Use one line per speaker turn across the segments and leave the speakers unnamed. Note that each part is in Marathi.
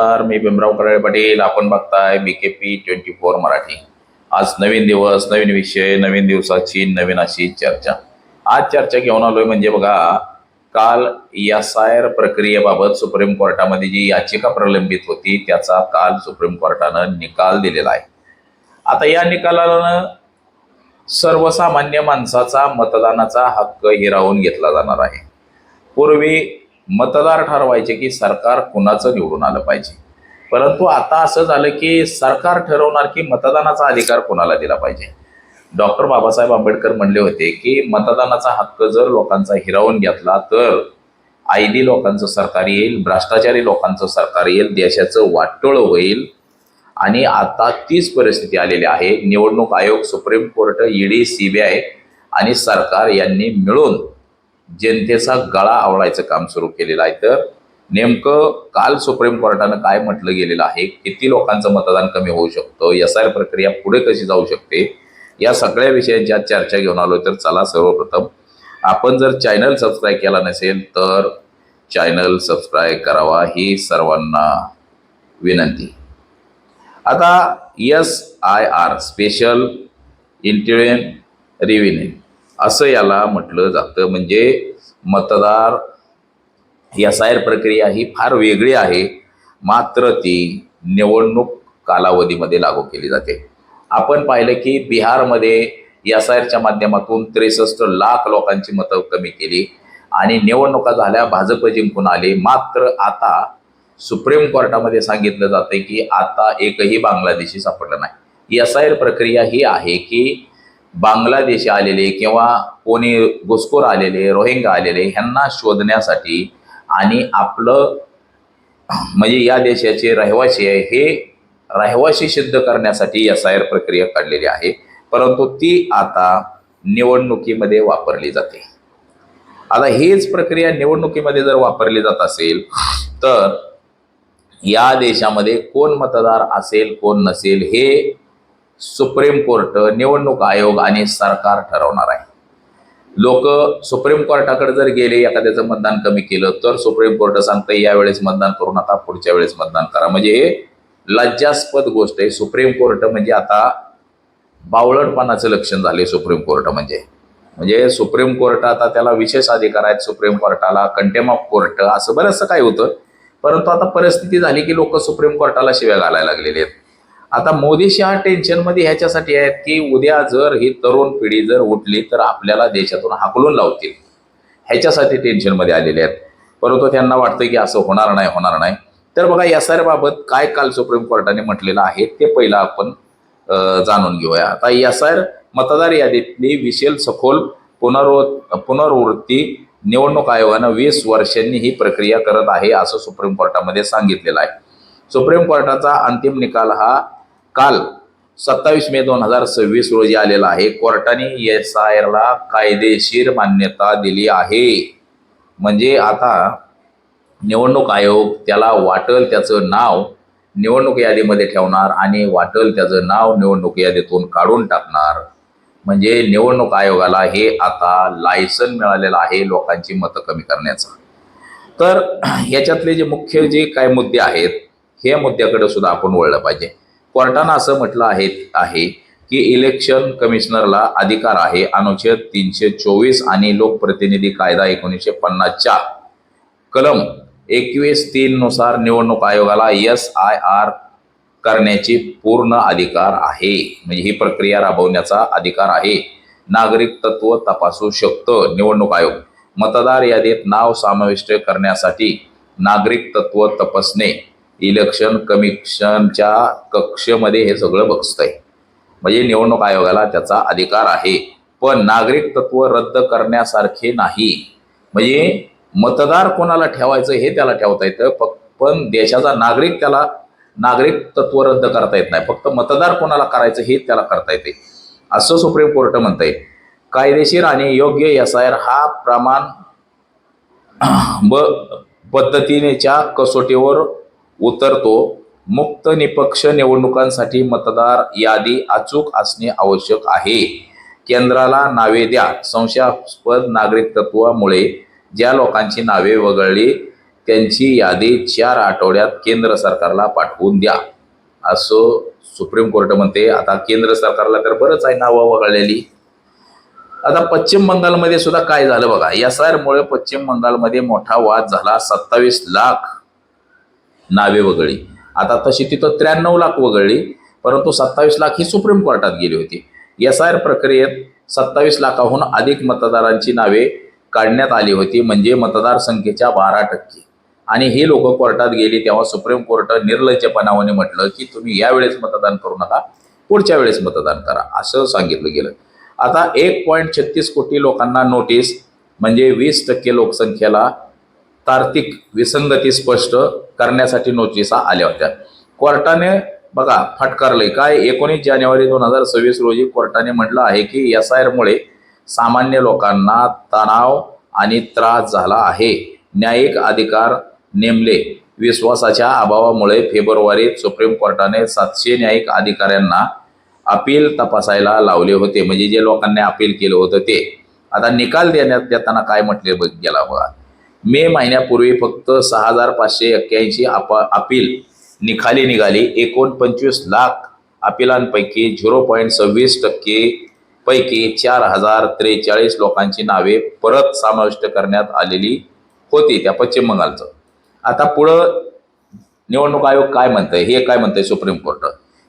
मी भीमराव कराळे पाटील. आपण बघताय BKP 24 मराठी. आज नवीन दिवस, नवीन विषय, नवीन दिवसाची नवीन अशी चर्चा. आज चर्चा घेऊन आलोय म्हणजे बघा, काल SIR प्रक्रियेबाबत सुप्रीम कोर्टामध्ये जी याचिका प्रलंबित होती त्याचा काल सुप्रीम कोर्टानं निकाल दिलेला आहे. आता या निकालानं सर्वसामान्य माणसाचा मतदानाचा हक्क हिरावून घेतला जाणार आहे. पूर्वी मतदार ठरवायचे की सरकार कुणाचं निवडून आलं पाहिजे, परंतु आता असं झालं की सरकार ठरवणार की मतदानाचा अधिकार कुणाला दिला पाहिजे. डॉक्टर बाबासाहेब आंबेडकर म्हणले होते की मतदानाचा हक्क जर लोकांचा हिरावून घेतला तर आयदी लोकांचं सरकार येईल, भ्रष्टाचारी लोकांचं सरकार येईल, देशाचं वाटोळं होईल. आणि आता तीच परिस्थिती आलेली आहे. निवडणूक आयोग, सुप्रीम कोर्ट, ED, CBI आणि सरकार यांनी मिळून जनतेचा गळा आवळायचं काम सुरू केलेलं आहे. तर नेमकं काल सुप्रीम कोर्टानं काय म्हटलं गेलेलं आहे, किती लोकांचं मतदान कमी होऊ शकतं, SIR प्रक्रिया पुढे कशी जाऊ शकते, या सगळ्या विषयांची आज चर्चा घेऊन आलो. तर चला, सर्वप्रथम आपण जर चॅनल सबस्क्राईब केला नसेल तर चॅनल सबस्क्राईब करावा ही सर्वांना विनंती. आता SIR स्पेशल इंटिरियन रिव्हिन्यू असं याला म्हटलं जातं. म्हणजे मतदार SIR प्रक्रिया ही फार वेगळी आहे, मात्र ती निवडणूक कालावधीमध्ये लागू केली जाते. आपण पाहिलं की बिहारमध्ये SIRच्या माध्यमातून 63 लाख लोकांची मतं कमी केली आणि निवडणुका झाल्या, भाजप जिंकून आले. मात्र आता सुप्रीम कोर्टामध्ये सांगितलं जातं की आता एकही बांगलादेशी सापडलं नाही. SIR प्रक्रिया ही आहे की बांगलादेशी आलेले किंवा कोणी घुसखोर आलेले, रोहिंगा आलेले ह्यांना शोधण्यासाठी आणि आपलं म्हणजे या देशाचे रहिवासी आहे हे रहिवासी सिद्ध करण्यासाठी SIR प्रक्रिया काढलेली आहे. परंतु ती आता निवडणुकीमध्ये वापरली जाते. आता हीच प्रक्रिया निवडणुकीमध्ये जर वापरली जात असेल तर या देशामध्ये कोण मतदार असेल कोण नसेल हे सुप्रीम कोर्ट, निवडणूक आयोग आणि सरकार ठरवणार आहे. लोक सुप्रीम कोर्टाकडे जर गेले, एखाद्याचं मतदान कमी केलं तर सुप्रीम कोर्ट सांगतं यावेळेस मतदान करू नका, पुढच्या वेळेस मतदान करा. म्हणजे हे लज्जास्पद गोष्ट आहे. सुप्रीम कोर्ट म्हणजे आता बावळटपणाचं लक्षण झाले. सुप्रीम कोर्ट म्हणजे सुप्रीम कोर्ट आता त्याला विशेष अधिकार आहेत. सुप्रीम कोर्टाला कंटेम ऑफ कोर्ट असं बरंचसं काय होतं. परंतु आता परिस्थिती झाली की लोक सुप्रीम कोर्टाला शिव्या घालायला लागलेले आहेत. आता मोदी शहा टेन्शनमध्ये ह्याच्यासाठी आहेत की उद्या जर ही तरुण पिढी जर उठली तर आपल्याला देशातून हाकलून लावतील, ह्याच्यासाठी टेन्शनमध्ये आलेले आहेत. परंतु त्यांना वाटतं की असं होणार नाही. तर बघा, SIR बाबत काय काल सुप्रीम कोर्टाने म्हटलेलं आहे ते पहिलं आपण जाणून घेऊया. आता SIR मतदार यादीतली विशेल सखोल पुनरावृत्ती निवडणूक आयोगानं 20 वर्षांनी ही प्रक्रिया करत आहे असं सुप्रीम कोर्टामध्ये सांगितलेलं आहे. सुप्रीम कोर्टाचा अंतिम निकाल हा काल 27 मे 2026 रोजी आलेला आहे. कोर्टाने SIRला कायदेशीर मान्यता दिली आहे. म्हणजे आता निवडणूक आयोग त्याला वाटेल त्याचं नाव निवडणूक यादीमध्ये ठेवणार आणि वाटेल त्याचं नाव निवडणूक यादीतून काढून टाकणार. म्हणजे निवडणूक आयोगाला हे आता लायसन मिळालेलं आहे लोकांची मतं कमी करण्याचं. तर ह्याच्यातले जे मुख्य जे काय मुद्दे आहेत हे मुद्द्याकडे सुद्धा आपण वळलं पाहिजे. कोर्टानं असं म्हटलं आहे की इलेक्शन कमिशनरला अधिकार आहे अनुच्छेद 324 आणि लोकप्रतिनिधी कायदा 1950च्या कलम 21(3) नुसार निवडणूक आयोगाला SIR करण्याची पूर्ण अधिकार आहे. म्हणजे ही प्रक्रिया राबवण्याचा अधिकार आहे. नागरिकत्व तपासू शकतं निवडणूक आयोग. मतदार यादीत नाव समाविष्ट करण्यासाठी नागरिकत्व तपासणे इलेक्शन कमिशनच्या कक्षेमध्ये हे सगळं बघतंय. म्हणजे निवडणूक आयोगाला त्याचा अधिकार आहे. पण नागरिकत्व रद्द करण्यासारखे नाही. म्हणजे मतदार कोणाला ठेवायचं हे त्याला ठेवता येतं, पण देशाचा नागरिक त्याला नागरिकत्व रद्द करता येत नाही. फक्त मतदार कोणाला करायचं हे त्याला करता येते असं सुप्रीम कोर्ट म्हणतंय. कायदेशीर आणि योग्य SIR हा प्रमाण पद्धतीनेच्या कसोटीवर उतरतो. मुक्त निपक्ष निवडणुकांसाठी मतदार यादी अचूक असणे आवश्यक आहे. केंद्राला नावे द्या. संशयास्पद नागरिकत्वामुळे ज्या लोकांची नावे वगळली त्यांची यादी 4 आठवड्यात केंद्र सरकारला पाठवून द्या असं सुप्रीम कोर्ट म्हणते. आता केंद्र सरकारला तर बरंच आहे नावं वगळलेली. आता पश्चिम बंगालमध्ये सुद्धा काय झालं बघा. SIR मुळे पश्चिम बंगालमध्ये मोठा वाद झाला. 27 लाख नावे वगळली. आता तशी तिथं 93 लाख वगळली, परंतु 27 लाख ही सुप्रीम कोर्टात गेली होती. SIR प्रक्रियेत 27 लाखाहून अधिक मतदारांची नावे काढण्यात आली होती, म्हणजे मतदार संख्येच्या 12%. आणि ही लोक कोर्टात गेली तेव्हा सुप्रीम कोर्ट निर्लज्जपणाने म्हटलं की तुम्ही यावेळेस मतदान करू नका, पुढच्या वेळेस मतदान करा असं सांगितलं गेलं. आता 1.36 कोटी लोकांना नोटीस, म्हणजे 20% लोकसंख्येला तार्किक विसंगती स्पष्ट करण्यासाठी नोटिसा आल्या होत्या. कोर्टाने बघा फटकारलंय काय. 19 जानेवारी 2026 रोजी कोर्टाने म्हटलं आहे की SIR मुळे सामान्य लोकांना तणाव आणि त्रास झाला आहे. न्यायिक अधिकार नेमले. विश्वासाच्या अभावामुळे फेब्रुवारीत सुप्रीम कोर्टाने 700 न्यायिक अधिकाऱ्यांना अपील तपासायला लावले होते, म्हणजे जे लोकांनी अपील केलं होतं ते. आता निकाल देताना काय म्हटले गेला बघा. मे महिन्यापूर्वी फक्त 6581 अपील निकाली निघाली. 49 लाख अपिलांपैकी 0.26% पैकी 4043 लोकांची नावे परत समाविष्ट करण्यात आलेली होती त्या पश्चिम बंगालचं. आता पुढं निवडणूक आयोग काय म्हणतंय, हे काय म्हणतंय सुप्रीम कोर्ट.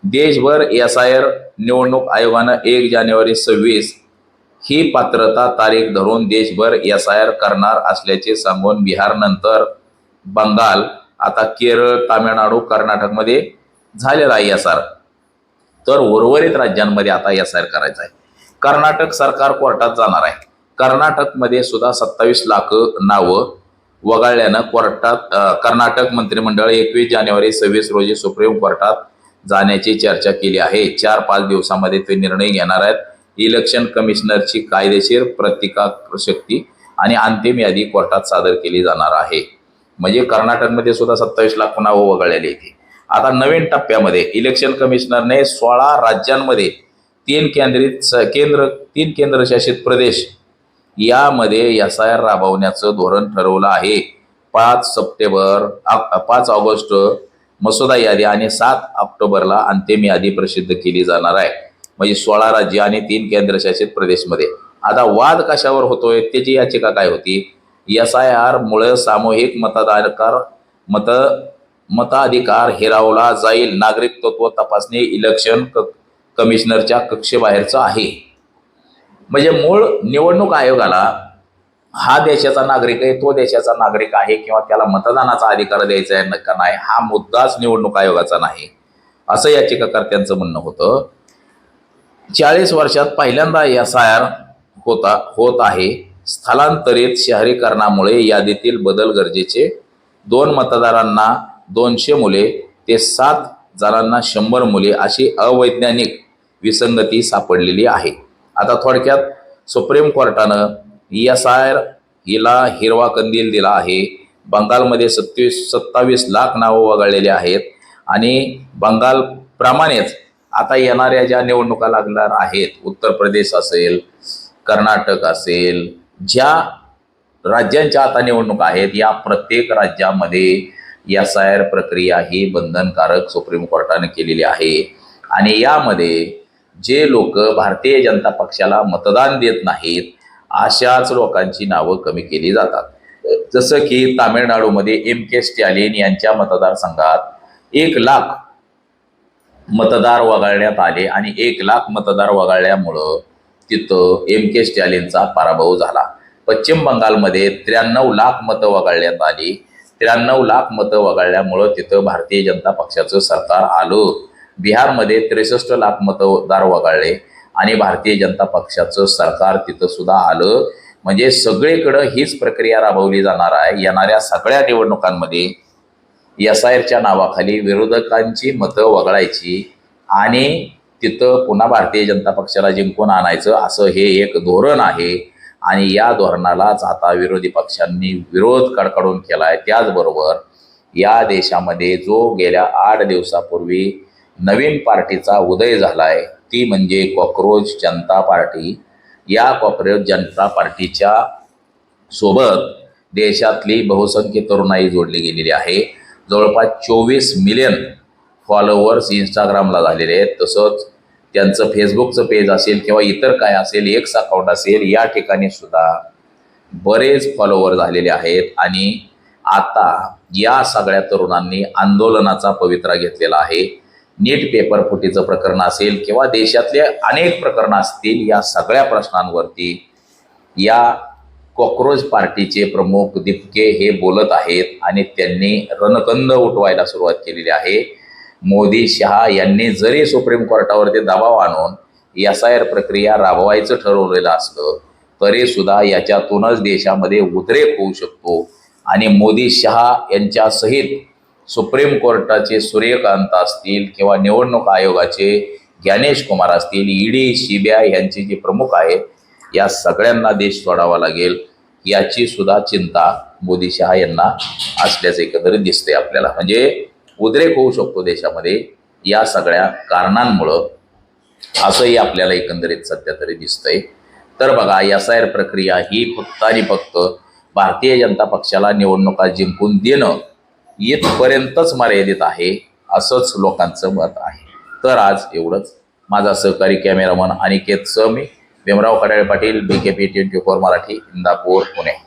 देशभर SIR निवडणूक आयोगानं 1 जानेवारी 26 ही पात्रता तारीख धरून देशभर SIR करणार असल्याचे सांगून बिहारनंतर बंगाल, आता केरळ, तामिळनाडू, कर्नाटकमध्ये झालेला आहे SIR. तर उर्वरित राज्यांमध्ये आता SIR करायचं आहे. कर्नाटक सरकार कोर्टात जाणार आहे. कर्नाटकमध्ये सुद्धा 27 लाख नावं वगळल्यानं कर्नाटक मंत्रिमंडळ 21 जानेवारी 26 रोजी सुप्रीम कोर्टात जाण्याची चर्चा केली आहे. 4-5 दिवसामध्ये ते निर्णय घेणार आहेत. इलेक्शन कमिशनरची कायदेशीर प्रतिकाशक्ती आणि अंतिम यादी कोर्टात सादर केली जाणार आहे. म्हणजे कर्नाटकमध्ये सुद्धा 27 लाख नावं वगळलेली आहेत. आता नवीन टप्प्यामध्ये इलेक्शन कमिशनरने 16 राज्यांमध्ये 3 केंद्रशासित प्रदेश यामध्ये SIR राबवण्याचं धोरण ठरवलं आहे. 5 ऑगस्ट मसुदा यादी आणि 7 ऑक्टोबरला अंतिम यादी प्रसिद्ध केली जाणार आहे. म्हणजे 16 राज्य आणि 3 केंद्रशासित प्रदेशमध्ये. आता वाद कशावर होतोय, त्याची याचिका काय होती. SIR मुळे सामूहिक मताधिकार हिरावला जाईल. नागरिकत्व तपासणी इलेक्शन कमिशनरच्या कक्षेबाहेरचं आहे. म्हणजे मूळ निवडणूक आयोगाला हा देशाचा नागरिक आहे, तो देशाचा नागरिक आहे किंवा त्याला मतदानाचा अधिकार द्यायचा आहे का नाही, हा मुद्दाच निवडणूक आयोगाचा नाही असं याचिकाकर्त्यांचं म्हणणं होतं. 40 वर्षात पहिल्यांदा SIR होत आहे. स्थलांतरित शहरीकरणामुळे यादीतील बदल गरजेचे. 2 मतदारांना 200 मुले ते 7 जणांना 100 मुले अशी अवैज्ञानिक विसंगती सापडलेली आहे. आता थोडक्यात सुप्रीम कोर्टानं SIR हिला हिरवा कंदील दिला आहे. बंगालमध्ये 27 लाख नावं वगळलेली आहेत आणि बंगालप्रमाणेच आता येणाऱ्या ज्या निवडणुका लागणार आहेत, उत्तर प्रदेश असेल, कर्नाटक असेल, ज्या राज्यांच्या आता निवडणुका आहेत, या प्रत्येक राज्यामध्ये SIR प्रक्रिया ही बंधनकारक सुप्रीम कोर्टाने केलेली आहे. आणि यामध्ये जे लोक भारतीय जनता पक्षाला मतदान देत नाहीत अशाच लोकांची नावं कमी केली जातात. जसं की तामिळनाडूमध्ये MK स्टॅलिन यांच्या मतदारसंघात 1 लाख मतदार वगळण्यात आले आणि 1 लाख मतदार वगळल्यामुळं तिथं MK स्टॅलिनचा पराभव झाला. पश्चिम बंगालमध्ये 93 लाख मतं वगळण्यात आली. 93 लाख मतं वगळल्यामुळं तिथं भारतीय जनता पक्षाचं सरकार आलं. बिहारमध्ये 63 लाख मतदार वगळले आणि भारतीय जनता पक्षाचं सरकार तिथं सुद्धा आलं. म्हणजे सगळीकडं हीच प्रक्रिया राबवली जाणार आहे. येणाऱ्या सगळ्या निवडणुकांमध्ये SIRच्या नावाखाली विरोधकांची मतं वगळायची आणि तिथं पुन्हा भारतीय जनता पक्षाला जिंकून आणायचं, असं हे एक धोरण आहे. आणि या धोरणालाच आता विरोधी पक्षांनी विरोध कडकडून केला आहे. त्याचबरोबर या देशामध्ये जो गेल्या 8 दिवसापूर्वी नवीन पार्टीचा उदय झाला आहे, ती म्हणजे कॉकरोच जनता पार्टी. या कॉकरोच जनता पार्टीच्या सोबत देशातली बहुसंख्य तरुणाई जोडली गेलेली आहे. जवळपास 24 मिलियन फॉलोअर्स इंस्टाग्रामला झालेले आहेत. तसंच त्यांचं फेसबुकचं पेज असेल किंवा इतर काय असेल, एक्स अकाउंट असेल, या ठिकाणी सुद्धा बरेच फॉलोअर झालेले आहेत. आणि आता या सगळ्या तरुणांनी आंदोलनाचा पवित्रा घेतलेला आहे. नीट पेपर फुटीचं प्रकरण असेल किंवा देशातले अनेक प्रकरणं असतील, या सगळ्या प्रश्नांवरती या कॉक्रोच पार्टीचे प्रमुख दिपके हे बोलत आहेत आणि त्यांनी रणकंद उठवायला सुरुवात केलेली आहे. मोदी शहा यांनी जरी सुप्रीम कोर्टावरती दबाव आणून SIR प्रक्रिया राबवायचं ठरवलेलं असलं तरी सुद्धा याच्यातूनच देशामध्ये उद्रेक होऊ शकतो. आणि मोदी शहा यांच्यासहित सुप्रीम कोर्टाचे सूर्यकांत असतील किंवा निवडणूक आयोगाचे ज्ञानेश कुमार असतील, ED CBI यांचे जे प्रमुख आहेत, या सगळ्यांना देश सोडावा लागेल याची सुद्धा चिंता मोदी शहा यांना असल्याचं एकंदरीत दिसतंय आपल्याला. म्हणजे उद्रेक होऊ शकतो देशामध्ये या सगळ्या कारणांमुळं, असंही आपल्याला एकंदरीत सध्या तरी दिसतंय. तर बघा, SIR प्रक्रिया ही फक्त आणि फक्त भारतीय जनता पक्षाला निवडणुका जिंकून देणं इथपर्यंतच मर्यादित आहे, असंच लोकांचं मत आहे. तर आज एवढंच. माझा सहकारी कॅमेरामन अनिकेत मी, भीमराव कडाळे पाटील, BKP 24 मराठी, इंदापूर, पुणे.